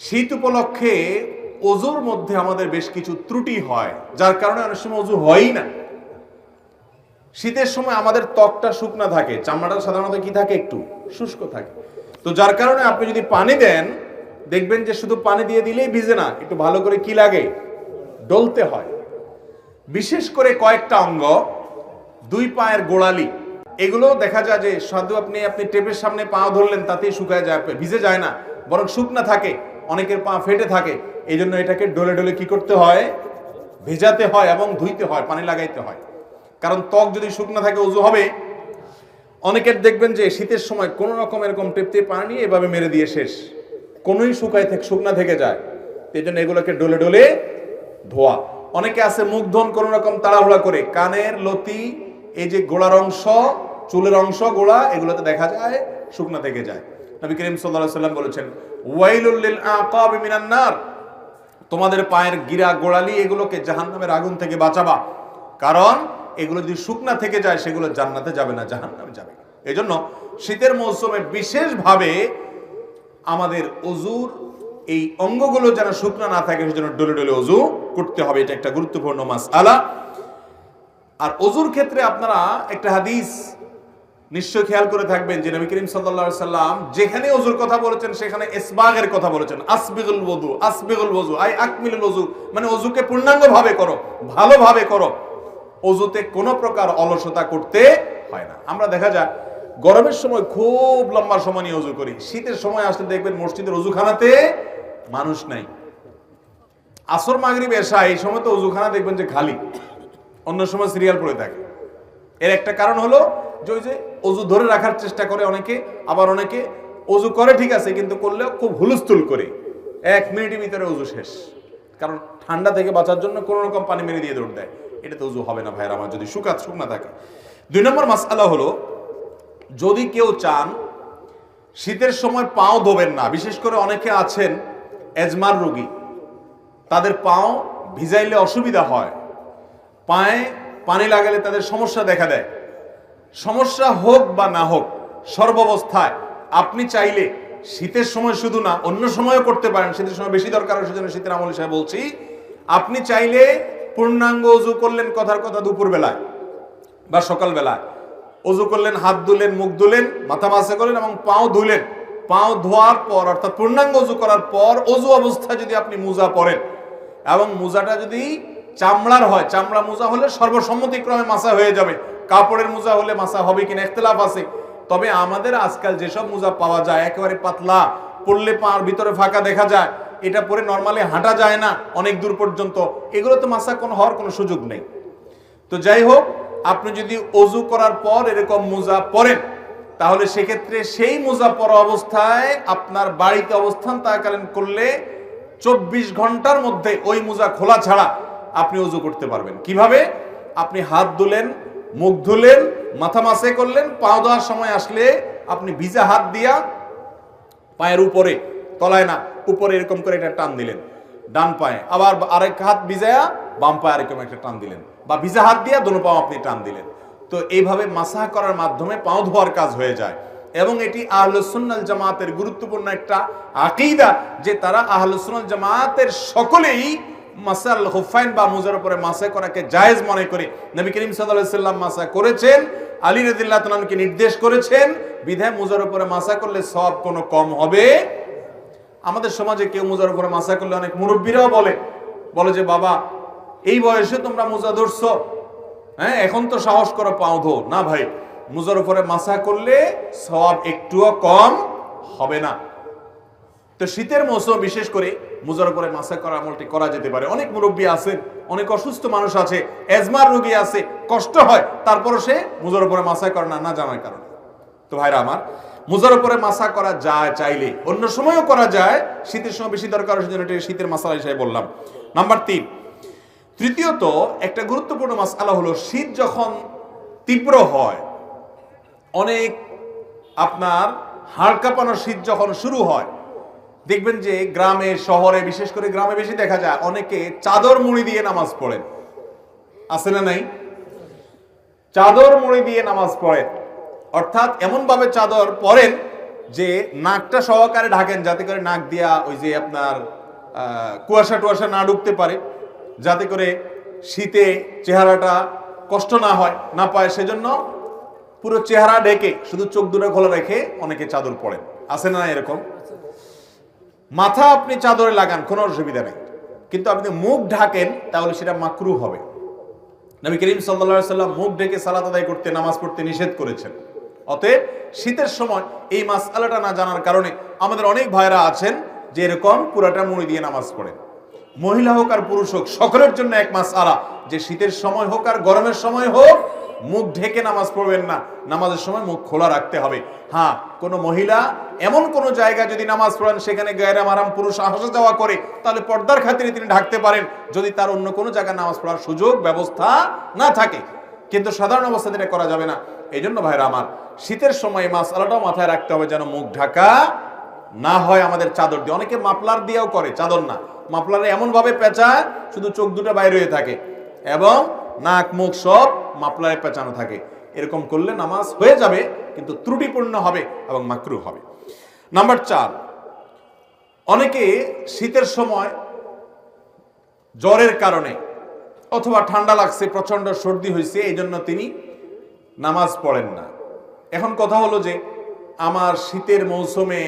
শীত উপলক্ষে ওযুর মধ্যে আমাদের বেশ কিছু ত্রুটি হয়, যার কারণে অনেক সময় ওযু হয়ই না। শীতের সময় আমাদের ত্বকটা শুকনা থাকে, চামড়াটা সাধারণত কি থাকে, একটু শুষ্ক থাকে। তো যার কারণে আপনি যদি পানি দেন, দেখবেন যে শুধু পানি দিয়ে দিলেই ভিজে না, একটু ভালো করে কি লাগে, ডলতে হয়। বিশেষ করে কয়েকটা অঙ্গ, দুই পায়ের গোড়ালি, এগুলো দেখা যায় যে শুধু আপনি টেপের সামনে পা ধরলেন তাতেই শুকায় যায়, ভিজে যায় না, বরং শুকনা থাকে, অনেকের পা ফেটে থাকে। এই জন্য এটাকে ডলে ডলে কি করতে হয়, ভেজাতে হয় এবং ধুইতে হয়, পানি লাগাইতে হয়। কারণ ত্বক যদি শুকনা থাকে ওযু হবে। অনেকের দেখবেন যে শীতের সময় কোনো রকম এরকম টেপতে পানি নিয়ে এভাবে মেরে দিয়ে শেষ, কোনোই শুকনা থেকে যায়। এই জন্য এগুলোকে ডলে ডলে ধোয়া। অনেকে আছে মুখ ধোন কোনো রকম তাড়াহুড়া করে, কানের লতি, এই যে গোড়ার অংশ, চুলের অংশ, গোড়া, এগুলোতে দেখা যায় শুকনা থেকে যায়। নবী করিম সাল্লাল্লাহু আলাইহি ওয়াসাল্লাম বলেছেন, ওয়াইলুল লিল আকাবি মিনান নার, তোমাদের পায়ের গিরা গোড়ালি এগুলোকে জাহান্নামের আগুন থেকে বাঁচাবা, কারণ এগুলো যদি শুকনা থেকে যায় সেগুলো জান্নাতে যাবে না, জাহান্নামে যাবে। এজন্য শীতের মৌসুমে বিশেষভাবে আমাদের ওযুর এই অঙ্গগুলো যেন শুকনা না থাকে সেজন্য ডলে ডলে ওযু করতে হবে। এটা একটা গুরুত্বপূর্ণ মাসআলা। আর ওযুর ক্ষেত্রে আপনারা একটা হাদিস নিশ্চয় খেয়াল করে থাকবেন যে নবী করিম সাল্লাল্লাহু আলাইহি সাল্লাম যেখানে ওযুর কথা বলেছেন সেখানে ইসবাগের কথা বলেছেন। আসবিগুল ওযু আই আকমিলুল ওযু, মানে ওযুকে পূর্ণাঙ্গভাবে করো, ভালোভাবে করো। ওযুতে কোনো প্রকার অলসতা করতে হয় না। আমরা দেখা যায় গরমের সময় খুব লম্বা সময় নিয়ে ওযু করি, শীতের সময় আসলে দেখবেন মসজিদের ওযুখানাতে মানুষ নাই। আসর মাগরিব এশা এই সময় তো ওযুখানা দেখবেন যে খালি, অন্য সময় সিরিয়াল পড়ে থাকে। এর একটা কারণ হলো যে ওই যে ওযু ধরে রাখার চেষ্টা করে অনেকে, আবার অনেকে ওযু করে ঠিক আছে কিন্তু করলেও খুব হুলস্থুল করে, 1 মিনিটের ভিতরে ওযু শেষ। কারণ ঠান্ডা থেকে বাঁচার জন্য কোনো রকম পানি মেরে দিয়ে দৌড় দেয়। এটা তো ওযু হবে না ভাইয়ের আমার, যদি শুকনা থাকে। 2 নম্বর মাসআলা হলো, যদি কেউ চান শীতের সময় পাও ধোবেন না, বিশেষ করে অনেকে আছেন এজমার রোগী, তাদের পাও ভিজাইলে অসুবিধা হয়, পায়ে পানি লাগালে তাদের সমস্যা দেখা দেয়। সমস্যা হোক বা না হোক, সর্বাবস্থায় আপনি চাইলে শীতের সময় শুধু না অন্য সময়ও করতে পারেন, শীতের সময় বেশি দরকার, সেজন্য শীতের আমল হিসেবে বলছি। আপনি চাইলে পূর্ণাঙ্গ ওযু করলেন, কথার কথা দুপুর বেলায় বা সকাল বেলায় ওযু করলেন, হাত ধুলেন, মুখ ধুলেন, মাথা মাসে করলেন এবং পাও ধুলেন। পাও ধোয়ার পর অর্থাৎ পূর্ণাঙ্গ ওযু করার পর ওযু অবস্থায় যদি আপনি মোজা পরেন এবং মোজাটা যদি চামড়ার হয়, চামড়া মোজা হলে সর্বসম্মতিক্রমে মাসা হয়ে যাবে। কাপড়ের মোজা হলে মাসা হবে কিনা ইখতিলাফ আছে। তবে আমাদের আজকাল যেসব মোজা পাওয়া যায় একেবারে পাতলা, পরলে পার ভিতরে ফাঁকা দেখা যায়, এটা পরে নরমালি হাঁটা যায় না অনেক দূর পর্যন্ত, এগুলোতে মাসা হওয়ার কোনো সুযোগ নেই। তো যাই হোক, আপনি যদি ওযু করার পর এরকম মোজা পরেন, তাহলে সেক্ষেত্রে সেই মোজা পরা অবস্থায় আপনার বাড়িতে অবস্থান থাকাকালীন করলে 24 ঘন্টার মধ্যে ওই মোজা খোলা ছাড়া আপনি ওযু করতে পারবেন। কিভাবে? আপনি হাত ধুলেন, মুখ ধুলেন, মাথা মাসে করলেন, পা ধোয়ার সময় আসলে আপনি ভিজা হাত দিয়া পায়ের উপরে, তলায় না, উপরে এরকম করে একটা টান দিলেন ডান পায়ে, আবার আরেক হাত ভিজায়া বাম পায়ে এরকম একটা টান দিলেন, বা ভিজা হাত দিয়া দোনো পাও আপনি টান দিলেন। তো এইভাবে মাসাহ করার মাধ্যমে পাও ধোয়ার কাজ হয়ে যায়। এবং এটি আহলুস সুন্নাহ ওয়াল জামাতের গুরুত্বপূর্ণ একটা আকীদা, যে তারা আহলুস সুন্নাহ ওয়াল জামাতের সকলেই মাসাল খুফাইন বা মুজার উপরে মাসা করাকে জায়েজ মনে করে। নবী করিম সাল্লাল্লাহু আলাইহি সাল্লাম মাসা করেছেন, আলী রাদিয়াল্লাহু তাআলা কে নির্দেশ করেছেন, বিধায় মুজার উপরে মাসা করলে সওয়াব কোনো কম হবে। আমাদের সমাজে কেউ মুজার উপরে মাসা করলে অনেক মুরব্বীরাও বলে যে বাবা এই বয়সে তোমরা মুজা ধরছো, হ্যাঁ এখন তো সাহস করো পাও ধো। না ভাই, মুজার উপরে মাসা করলে সওয়াব একটুও কম হবে না। তো শীতের মৌসুম বিশেষ করে মুজার উপরে মাসা করা আমলটি করা যেতে পারে। অনেক মুরব্বী আছেন, অনেক অসুস্থ মানুষ আছে, এজমার রোগী আছে, কষ্ট হয়, তারপরও সে মুজার উপরে মাসা করে না, না জানার কারণে। তো ভাইরা আমার, মুজার উপরে মাসা করা যায় চাইলে, অন্য সময়ও করা যায়, শীতের সময় বেশি দরকার, সেজন্য শীতের মাসালা হিসেবে বললাম। নাম্বার 3, তৃতীয়ত একটা গুরুত্বপূর্ণ মাসআলা হলো, শীত যখন তীব্র হয়, অনেক আপনার হাড় কাঁপানো শীত যখন শুরু হয়, দেখবেন যে গ্রামে শহরে, বিশেষ করে গ্রামে বেশি দেখা যায়, অনেকে চাদর মুড়ি দিয়ে নামাজ পড়েন। আছে না নাই? চাদর মুড়ি দিয়ে নামাজ পড়েন, অর্থাৎ এমন ভাবে চাদর পরেন যে নাকটা সহকারে ঢাকেন, যাতে করে নাক দিয়া ওই যে আপনার কুয়াশা টুয়াশা না ঢুকতে পারে, যাতে করে শীতে চেহারাটা কষ্ট না হয়, না পায়। সেজন্য পুরো চেহারা ঢেকে শুধু চোখ দুটো খোলা রেখে অনেকে চাদর পরেন, আছে না এরকম? মাথা আপনি চাদরে লাগান, কোনো অসুবিধা নেই, কিন্তু আপনি মুখ ঢাকেন তাহলে সেটা মাকরুহ হবে। নবী করিম সাল্লাল্লাহু আলাইহি সাল্লাম মুখ ঢেকে সালাত আদায় করতে, নামাজ পড়তে নিষেধ করেছেন। অতএব শীতের সময় এই মাসআলাটা না জানার কারণে আমাদের অনেক ভাইরা আছেন যে এরকম পুরাটা মুড়ি দিয়ে নামাজ পড়েন। মহিলা হোক আর পুরুষ হোক, সকলের জন্য এক মাসআলা যে শীতের সময় হোক আর গরমের সময় হোক মুখ ঢেকে নামাজ পড়বেন না, নামাজের সময় মুখ খোলা রাখতে হবে। হ্যাঁ, কোনো মহিলা এমন কোন জায়গা যদি নামাজ পড়েন সেখানে গায়রে মাহরাম পুরুষ আসা যাওয়া করে, তাহলে পর্দার খাতিরে তিনি ঢাকতে পারেন, যদি তার অন্য কোনো জায়গায় নামাজ পড়ার সুযোগ ব্যবস্থা না থাকে। কিন্তু সাধারণ অবস্থাতে এটা করা যাবে না। এই জন্য ভাইরা আমার, শীতের সময় মাসআলাটাও মাথায় রাখতে হবে যেন মুখ ঢাকা না হয় আমাদের চাদর দিয়ে। অনেকে মাফলার দিয়েও করে, চাদর না, মাফলারে এমন ভাবে পেঁচায় শুধু চোখ দুটো বাইরে হয়ে থাকে এবং নাক মুখ সব মাফলারে পেঁচানো থাকে। এরকম করলে নামাজ হয়ে যাবে, কিন্তু ত্রুটিপূর্ণ হবে এবং মাকরুহ হবে। নাম্বার 4, অনেকে শীতের সময় জ্বরের কারণে অথবা ঠান্ডা লাগছে, প্রচন্ড সর্দি হয়েছে, এই জন্য তিনি নামাজ পড়েন না। এখন কথা হলো যে আমার শীতের মৌসুমে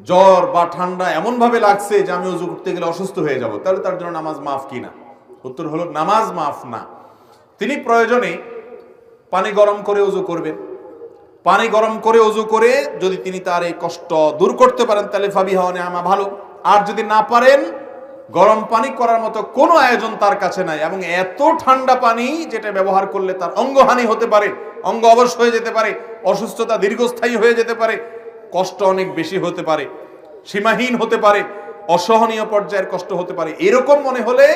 জ্বর বা ঠান্ডা এমন ভাবে লাগছে যে আমি ওযু করতে গেলে অসুস্থ হয়ে যাব, তাহলে তার জন্য নামাজ মাফ কিনা? উত্তর হলো নামাজ মাফ না। তিনি প্রয়োজনে পানি গরম করে ওযু করবেন। পানি গরম করে ওযু করে যদি তিনি তার এই কষ্ট দূর করতে পারেন তাহলে ফাবিহা ওয়া নি'মা, ভালো। আর যদি না পারেন, গরম পানি করার মতো কোনো আয়োজন তার কাছে নাই এবং এত ঠান্ডা পানি যেটা ব্যবহার করলে তার অঙ্গহানি হতে পারে, অঙ্গ অবশ হয়ে যেতে পারে, অসুস্থতা দীর্ঘস্থায়ী হয়ে যেতে পারে, কষ্ট অনেক বেশি হতে পারে, সীমাহীন হতে পারে, অসহনীয় পর্যায়ের কষ্ট হতে পারে, এরকম মনে হলে,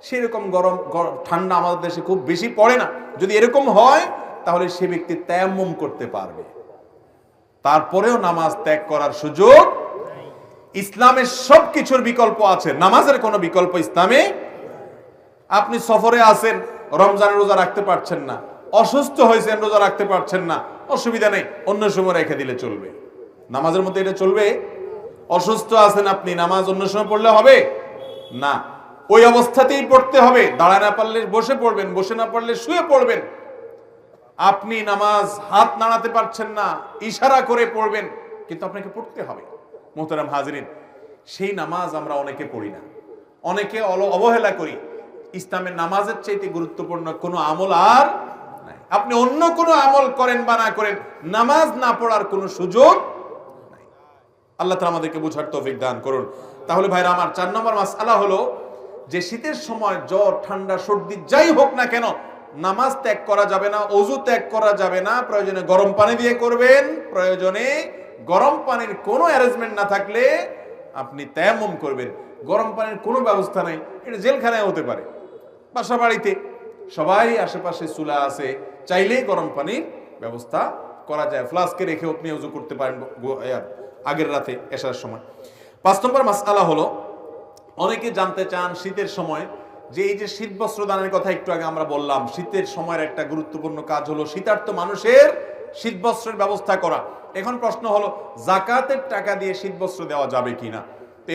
সেরকম গরম ঠান্ডা আমাদের দেশে খুব বেশি পড়ে না, যদি এরকম হয় তাহলে সে ব্যক্তি তায়াম্মুম করতে পারবে। তারপরেও নামাজ ত্যাগ করার সুযোগ। ইসলামের সবকিছুর বিকল্প আছে, নামাজের কোনো বিকল্প ইসলামে। আপনি সফরে আছেন, রমজানের রোজা রাখতে পারছেন না, অসুস্থ হয়েছেন, রোজা রাখতে পারছেন না, অসুবিধা নেই, অন্য সময় রেখে দিলে চলবে। নামাজের মধ্যে এটা চলবে? অসুস্থ আছেন আপনি, নামাজ অন্য সময় পড়লে হবে না, ওই অবস্থাতেই পড়তে হবে। দাঁড়ায় না পারলে বসে পড়বেন, বসে না পারলে শুয়ে পড়বেন। আপনি নামাজ হাত নাড়াতে পারছেন না, ইশারা করে পড়বেন, কিন্তু আপনাকে পড়তে হবে। মোহতারাম হাজিরিন, সেই নামাজ আমরা অনেকে পড়ি না, অনেকে অবহেলা করি। ইসলামের নামাজের চাইতে গুরুত্বপূর্ণ কোনো আমল আর নাই। আপনি অন্য কোনো আমল করেন বা না করেন, নামাজ না পড়ার কোনো সুযোগ নাই। আল্লাহ তাআলা আমাদেরকে বুঝার তৌফিক দান করুন। তাহলে ভাইরা আমার, 4 নম্বর মাসআলা হলো যে শীতের সময় জ্বর ঠান্ডা সর্দি যাই হোক না কেন, নামাজ ত্যাগ করা যাবে না, ওযু ত্যাগ করা যাবে না। প্রয়োজনে গরম পানি দিয়ে করবেন, প্রয়োজনে গরম পানির কোনো অ্যারেঞ্জমেন্ট না থাকলে আপনি তায়াম্মুম করবেন। গরম পানির কোনো ব্যবস্থা নাই, এটা জেলখানায় হতে পারে, বাসা বাড়িতে সবাই আশেপাশে চুলা আছে, চাইলেই গরম পানির ব্যবস্থা করা যায়। ফ্লাস্কে রেখে আপনি ওযু করতে পারেন আগের রাতে এশার সময়। 5 নম্বর মাসআলা হলো, অনেকে জানতে চান শীতের সময় যে এই যে শীত বস্ত্র দানের কথা একটু আগে আমরা বললাম, শীতের সময়ের একটা গুরুত্বপূর্ণ কাজ হলো শীতার্ত মানুষের শীত বস্ত্রের ব্যবস্থা করা। এখন প্রশ্ন হলো, যাকাতের টাকা দিয়ে শীত বস্ত্র দেওয়া যাবে কিনা?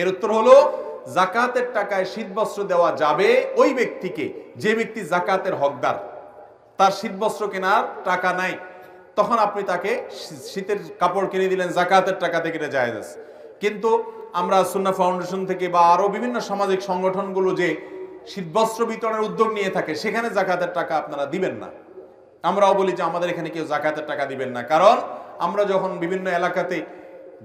এর উত্তর হলো, যাকাতের টাকায় শীত বস্ত্র দেওয়া যাবে ওই ব্যক্তিকে যে ব্যক্তি যাকাতের হকদার, তার শীত বস্ত্র কেনার টাকা নাই, তখন আপনি তাকে শীতের কাপড় কিনে দিলেন, যাকাতের টাকা থেকে এটা জায়েজ আছে। কিন্তু আমরা সুন্নাহ ফাউন্ডেশন থেকে বা আরো বিভিন্ন সামাজিক সংগঠনগুলো যে শীতবস্ত্র বিতরণের উদ্যোগ নিয়ে থাকে, সেখানে যাকাতের টাকা আপনারা দিবেন না। আমরাও বলি যে আমাদের এখানে কেউ যাকাতের টাকা দিবেন না, কারণ আমরা যখন বিভিন্ন এলাকাতে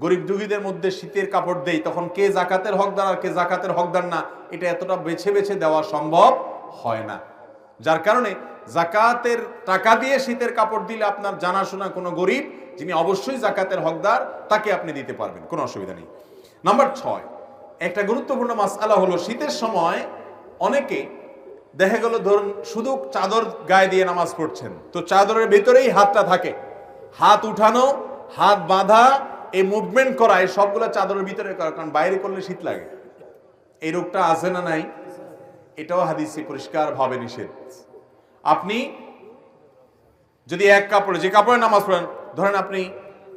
গরিব দুঃখীদের মধ্যে শীতের কাপড় দেই, তখন কে যাকাতের হকদার আর কে যাকাতের হকদার না, এটা এতটা বেছে বেছে দেওয়া সম্ভব হয় না। যার কারণে যাকাতের টাকা দিয়ে শীতের কাপড় দিলে আপনার জানাশোনা কোনো গরিব যিনি অবশ্যই যাকাতের হকদার, তাকে আপনি দিতে পারবেন, কোনো অসুবিধা নেই। নাম্বার 6, একটা গুরুত্বপূর্ণ মাসআলা হলো, শীতের সময় অনেকে দেখা গেল ধরুন শুধু চাদর গায়ে দিয়ে নামাজ পড়ছেন, তো চাদরের ভেতরেই হাতটা থাকে, হাত উঠানো, হাত বাঁধা, এই মুভমেন্ট করা, এই সবগুলো চাদরের ভিতরে করা, কারণ বাইরে করলে শীত লাগে। এই রোগটা আছে না নাই? এটাও হাদিসে পরিষ্কার ভাবে নিষেধ। আপনি যদি এক কাপড়ে, যে কাপড়ে নামাজ পড়েন, ধরেন আপনি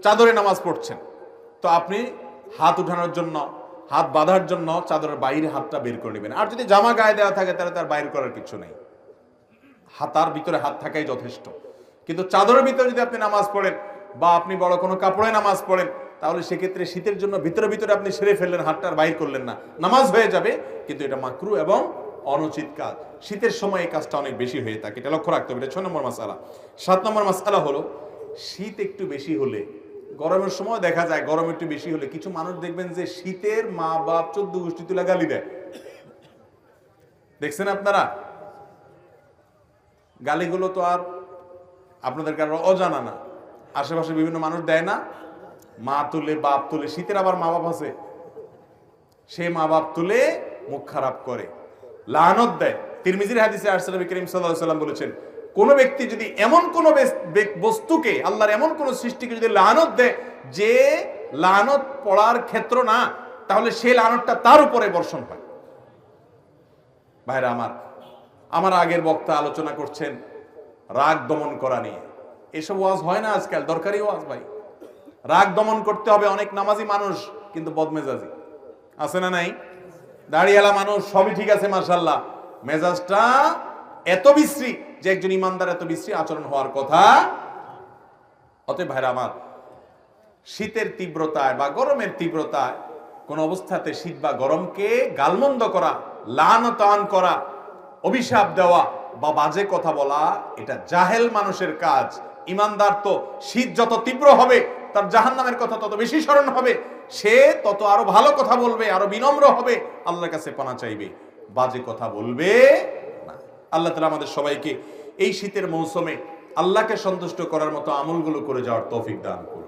চাদরে নামাজ পড়ছেন, তো আপনি হাত উঠানোর জন্য, হাত বাঁধার জন্য চাদরের বাইরে হাতটা বের করে নেবেন। আর যদি জামা গায়ে দেওয়া থাকে তাহলে তার বাইর করার কিছু নেই, হাতার ভিতরে হাত থাকাই যথেষ্ট। কিন্তু চাদরের ভিতরে যদি আপনি নামাজ পড়েন বা আপনি বড় কোনো কাপড়ে নামাজ পড়েন, তাহলে সেক্ষেত্রে শীতের জন্য ভিতরে ভিতরে আপনি সেরে ফেললেন, হাতটা আর বাইর করলেন না, নামাজ হয়ে যাবে, কিন্তু এটা মাকরু এবং অনুচিত কাজ। শীতের সময় এই কাজটা অনেক বেশি হয়ে থাকে, এটা লক্ষ্য রাখতে হবে। এটা 6 নম্বর মাসআলা। 7 নম্বর মাসআলা হলো, শীত একটু বেশি হলে, গরমের সময় দেখা যায় গরম একটু বেশি হলে কিছু মানুষ দেখবেন যে শীতের মা বাপ 14 গোষ্ঠী তুলে গালি দেয়। দেখছেন আপনারা? গালিগুলো তো আর আপনাদের কারো অজানা না, আশেপাশে বিভিন্ন মানুষ দেয় না, মা তুলে বাপ তুলে। শীতের আবার মা বাপ আছে, সে মা বাপ তুলে মুখ খারাপ করে, লানত দেয়। তিরমিজির হাদিসে আসছে নবী করিম সাল্লাল্লাহু আলাইহি ওয়াসাল্লাম বলেছেন, কোন ব্যক্তি যদি এমন কোন বস্তুকে, আল্লাহর এমন কোন সৃষ্টিকে যদি লানত দেয় যে লানত পড়ার ক্ষেত্র না, তাহলে সেই লানতটা তার উপরে বর্ষণ হয়। ভাইরা আমার আগের বক্তা আলোচনা করছেন রাগ দমন করা নিয়ে। এসব ওয়াজ হয় না আজকাল, দরকারি ওয়াজ ভাই। রাগ দমন করতে হবে। অনেক নামাজি মানুষ কিন্তু বদমেজাজি আছে না নাই? দাড়িওয়ালা মানুষ সবই ঠিক আছে মাশাআল্লাহ, মেজাজটা এত বিশ্রী যে একজন ইমানদার এত বিশ্রী আচরণ হওয়ার কথা। অতএব ভাইরা আমার, শীতের তীব্রতায় বা গরমের তীব্রতায় কোন অবস্থাতে শীত বা গরমকে গালমন্দ করা, লানতান করা, অভিশাপ দেওয়া বা বাজে কথা বলা, এটা জাহেল মানুষের কাজ। ইমানদার তো শীত যত তীব্র হবে তার জাহান্নামের কথা তত বেশি স্মরণ হবে, সে তত আরো ভালো কথা বলবে, আরো বিনম্র হবে, আল্লাহর কাছে পানা চাইবে, বাজে কথা বলবে না। আল্লাহ তাআলা আমাদের সবাইকে এই শীতের মৌসুমে আল্লাহকে সন্তুষ্ট করার মতো আমলগুলো করে যাওয়ার তৌফিক দান করুন।